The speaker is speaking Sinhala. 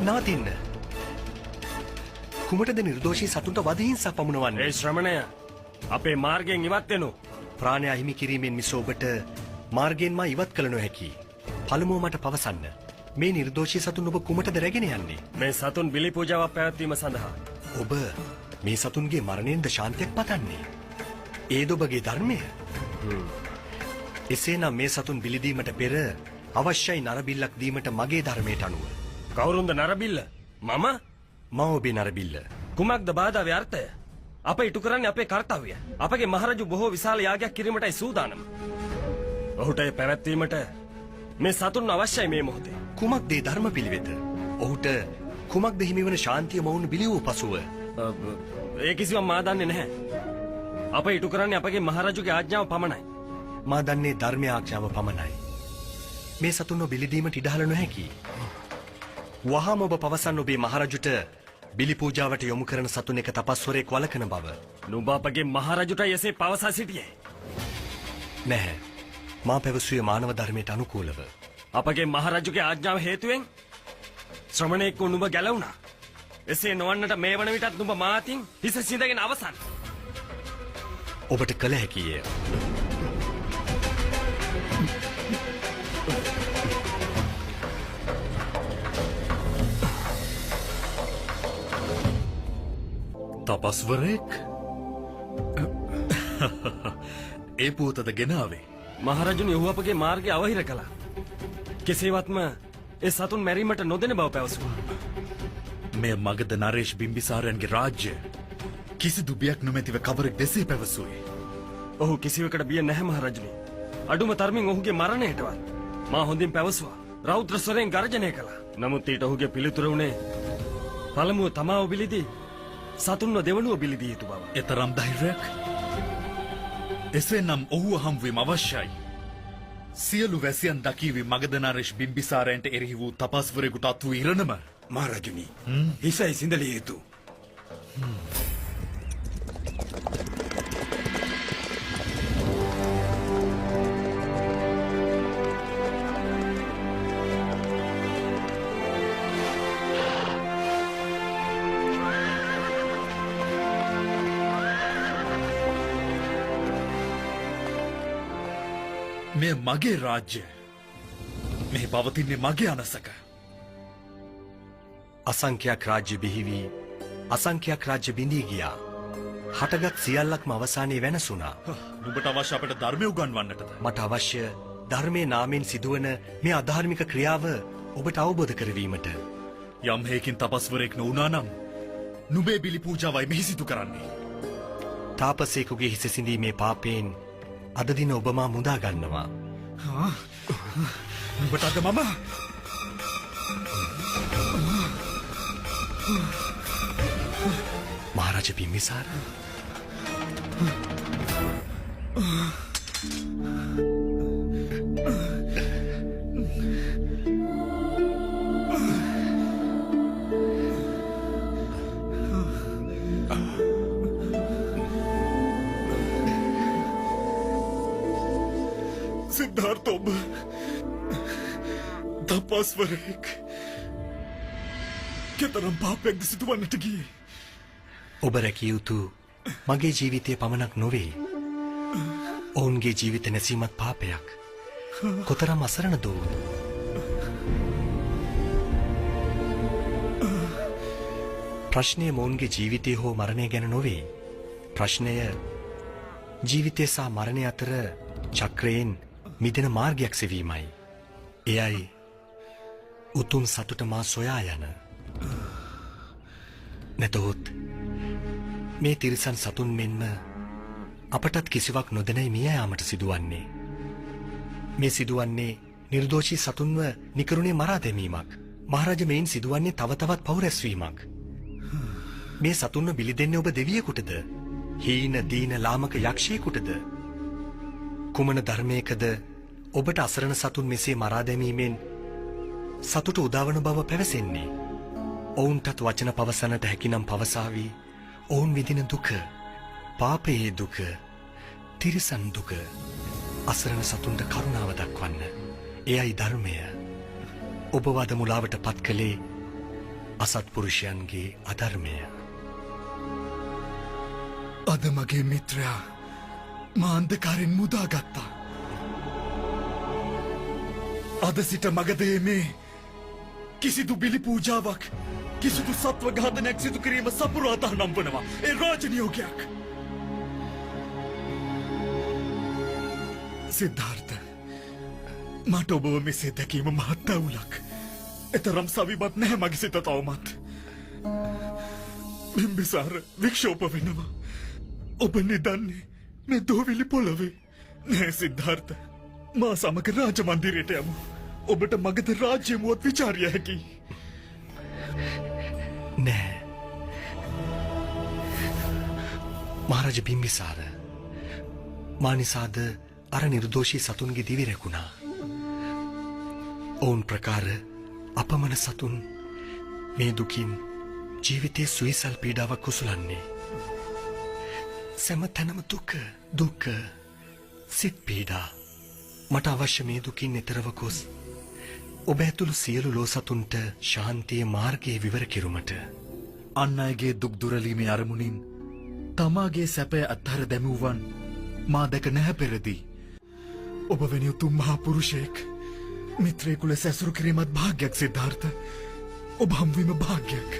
නවතින්න. කුමටද නිර්දෝෂී සතුන්ට වදහිංසා පමුණවන්නේ? ඒ ශ්‍රමණය අපේ මාර්ගයෙන් ඉවත් වෙනු. ප්‍රාණය අහිමි කිරීමෙන් මිස ඔබට මාර්ගයෙන් මා ඉවත් කළ නොහැකි. පළමුව මට පවසන්න. මේ නිර්දෝෂී සතුන් ඔබ කුමටද රැගෙන යන්නේ? මේ සතුන් බිලි පූජාවක් පැවැත්වීම සඳහා. ඔබ මේ සතුන්ගේ මරණයෙන්ද ශාන්තියක් පතන්නේ? ඒද ඔබගේ ධර්මය? එසේනම් මේ සතුන් බිලිදීමට පෙර අවශ්‍යයි නරබිල්ලක් දීමට මගේ ධර්මයට අනුව. කවුරුන්ද නරබිල්ල? මම? මම ඔබේ නරබිල්ල. කුමක්ද බාධා ව්‍යර්ථය? අප ඉටු කරන්නේ අපේ කර්තව්‍ය. අපගේ මහරජු බොහෝ විශාල යාගයක් කිරීමටයි සූදානම්. ඔහුට එය පැවැත්වීමට මේ සතුන් අවශ්‍යයි මේ මොහොතේ. කුමක්ද ඒ ධර්ම පිළිවෙත? ඔහුට කුමක්ද හිමිවන ශාන්තිය මොවුන් බිලි වූ පසුව? ඒ කිසිවක් මා දන්නේ නැහැ. අප ඉටු කරන්නේ අපගේ මහරජුගේ ආඥාව පමණයි. මා දන්නේ ධර්මය ආඥාව පමණයි. මේ සතුන්ව බිලිදීමට ඉඩහළ නොහැකි. වහාම ඔබ පවසන්න ඔබේ මහරජුට බිලි පූජාවට යොමු කරන සතුන් එක තපස්වරයෙක් වළකන බව. නුඹ අපගේ මහරජුට එසේ පවසා සිටියේ? නැහැ. මා පැවසුවේ මානව ධර්මයට අනුකූලව. අපගේ මහරජුගේ ආඥාව හේතුවෙන් ශ්‍රමණයෙක් වූ නුඹ ගැලවුණා. එසේ නොවන්නට මේ වන විටත් නුඹ මා අතින් හිස සිඳගෙන අවසන්. ඔබට කළ හැකිය. තපස්වරයෙක්? ඒ පුවතද ගෙනාවේ? මහරජුනි ඔහු අපගේ මාර්ගය අවහිර කළා. කෙසේවත්ම ඒ සතුන් මැරීමට නොදෙන බව පැවසුවා. මෙය මගධ නරේෂ් බිම්බිසාරයන්ගේ රාජ්‍ය. කිසිදු බියක් නොමැතිව කවරෙක් දෙසේ පැවසුවේ. ඔහු කිසිවකට බිය නැහැ මහරජුනි. අඩුම තරමින් ඔහුගේ මරණයටවත් මා හොඳින් පැවසුවා. රෞද්‍ර ස්වරයෙන් ගර්ජනය කළා. නමුත් ඊට ඔහුගේ පිළිතුර වුණේ පළමුව තමාව බිලිදී සතුන්ව දෙවනුව බිලිදිය යුතු බව. එතරම් ධෛර්යයක්? එසේනම් ඔහුව හම්වීම අවශ්‍යයි. සියලු වැසියන් දකීවි මගධ නරේෂ් බිම්බිසාරයන්ට එරෙහි වූ තපස්වරයෙකුට අත් වූ ඉරණම. මහරජුනි, හිසයි සිඳලිය යුතු. මෙය මගේ රාජ්‍ය. මෙහි පවතින්නේ මගේ අනසක. අසංඛ්‍යයක් රාජ්‍ය බිහිවී අසංඛ්‍යයක් රාජ්‍ය බිඳී ගියා. හටගත් සියල්ලක්ම අවසානයේ වෙනසුණා. නුඹට අවශ්‍ය අපට ධර්මය උගන්වන්නටද? මට අවශ්‍ය ධර්මයේ නාමයෙන් සිදුවන මේ අධාර්මික ක්‍රියාව ඔබට අවබෝධ කරවීමට. යම් හේකින් තපස්වරයෙක් නොවුණා නම් නුඹේ බිලි පූජාවයි මෙහි සිදු කරන්නේ. තාපසේකුගේ හිස සිඳීමේ පාපයෙන් අද දින ඔබ මා මුදා ගන්නවා. නුඹට අද මම මහරජ බිම්බිසාර සිද්ධාර්ථ ඔබ තපස්වරයෙක් කෙතරම් පාපයක්ද සිදුවන්නට ගියේ? ඔබ රැකිය යුතු මගේ ජීවිතය පමණක් නොවේ. ඔවුන්ගේ ජීවිත නැසීමත් පාපයක්. කොතරම් අසරණ දෝ. ප්‍රශ්නය මොවුන්ගේ ජීවිතය හෝ මරණය ගැන නොවේ. ප්‍රශ්නය ජීවිතය සහ මරණය අතර චක්‍රයෙන් මිදෙන මාර්ගයක් සෙවීමයි. එයයි උතුම් සතුට මා සොයා යන. නැතහොත් මේ තිරිසන් සතුන් මෙන්ම අපටත් කිසිවක් නොදැනයි මිය යාමට සිදුවන්නේ. මේ සිදුවන්නේ නිර්දෝෂී සතුන්ව නිකරුණේ මරා දැමීමක්. මහරජ මෙයින් සිදුවන්නේ තව තවත් පව් රැස්වීමක්. මේ සතුන්ව බිලි දෙන්නේ ඔබ දෙවියෙකුටද? හීන දීන ලාමක යක්ෂයෙකුටද? කුමන ධර්මයකද ඔබට අසරණ සතුන් මෙසේ මරා දැමීමෙන් සතුට උදාවන බව පැවසෙන්නේ? ඔවුන්ටත් වචන පවසන්නට හැකිනම් පවසාවි. ඔවුන් විඳින දුක, පාපයේ දුක, තිරිසන් දුක, අසරණ සතුන්ට කරුණාව දක්වන්න. එයයි ධර්මය. ඔබ වද මුලාවට පත් කළේ අසත්පුරුෂයන්ගේ අධර්මය. අද මගේ මිත්‍රයා මාන්දකාරෙන් මුදාගත්තා. අද සිට මගදේමේ කිසිදු බිලි පූජාවක් කිසිදු සත්ව ඝාතනයක් සිදු කිරීම සපුරාතහ නම් වනවා. ඒ රාජනියෝගයක්. සිද්ධාර්ථ, මට ඔබව මෙසේ දැකීම මහත් අවුලක්. එතරම් සවිමත් නැහැ මගේ සිත තවමත්. බිම්බිසාර වික්ෂෝප වෙනවා. ඔබ නිදන්නේ මේ දෝවිලි පොළවේ. නෑ සිද්ධාර්ථ, මා සමග රාජ මන්දිරයට යමු. ඔබට මගද රාජ්‍යමුවත් විචාරිය හැකි. නෑ. මහරජ බිම්බිසාර, මා නිසාද අර නිර්දෝෂී සතුන්ගේ දිවි රැකුණා. ඔවුන් ප්‍රකාර අපමණ සතුන් මේ දුකින් ජීවිතයේ සුවිසල් පීඩාවක් කුසලන්නේ. සෑම තැනම දුක සිත් පීඩා. මට අවශ්‍ය මේ දුකින් එතරව ගොස් ඔබ ඇතුළු සියලු ලෝ සතුන්ට ශාන්තිය මාර්ගයේ විවර කිරුමට. අන් අයගේ දුක් දුරලීමේ අරමුණින් තමාගේ සැපය අත්හර දැමුවන් මා දැක නැහැ පෙරදී. ඔබ වැනි උතුම් මහා පුරුෂයෙක් මිත්‍රයෙකු ලෙස ඇසුරු කිරීමත් භාග්‍යයක් සිද්ධාර්ථ. ඔබ හම්වීම භාග්‍යයක්.